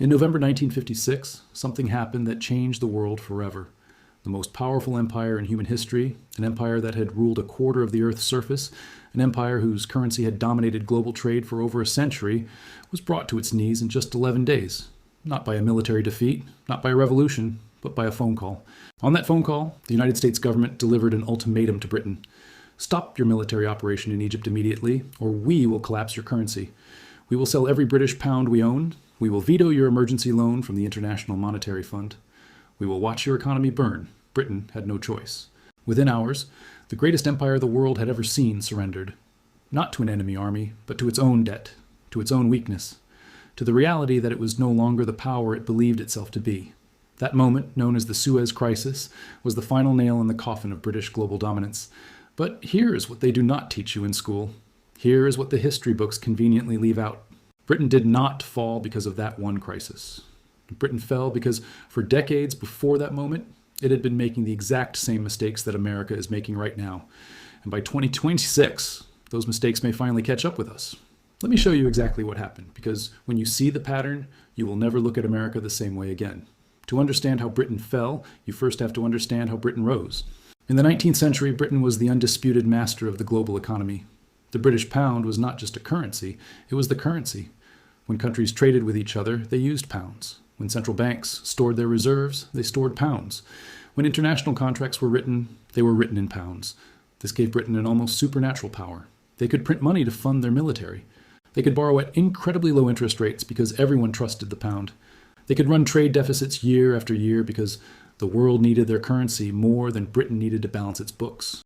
In November 1956, something happened that changed the world forever. The most powerful empire in human history, an empire that had ruled a quarter of the Earth's surface, an empire whose currency had dominated global trade for over a century, was brought to its knees in just 11 days. Not by a military defeat, not by a revolution, but by a phone call. On that phone call, the United States government delivered an ultimatum to Britain. Stop your military operation in Egypt immediately, or we will collapse your currency. We will sell every British pound we own. We will veto your emergency loan from the International Monetary Fund. We will watch your economy burn. Britain had no choice. Within hours, the greatest empire the world had ever seen surrendered. Not to an enemy army, but to its own debt, to its own weakness, to the reality that it was no longer the power it believed itself to be. That moment, known as the Suez Crisis, was the final nail in the coffin of British global dominance. But here is what they do not teach you in school. Here is what the history books conveniently leave out. Britain did not fall because of that one crisis. Britain fell because for decades before that moment, it had been making the exact same mistakes that America is making right now. And by 2026, those mistakes may finally catch up with us. Let me show you exactly what happened, because when you see the pattern, you will never look at America the same way again. To understand how Britain fell, you first have to understand how Britain rose. In the 19th century, Britain was the undisputed master of the global economy. The British pound was not just a currency, it was the currency. When countries traded with each other, they used pounds. When central banks stored their reserves, they stored pounds. When international contracts were written, they were written in pounds. This gave Britain an almost supernatural power. They could print money to fund their military. They could borrow at incredibly low interest rates because everyone trusted the pound. They could run trade deficits year after year because the world needed their currency more than Britain needed to balance its books.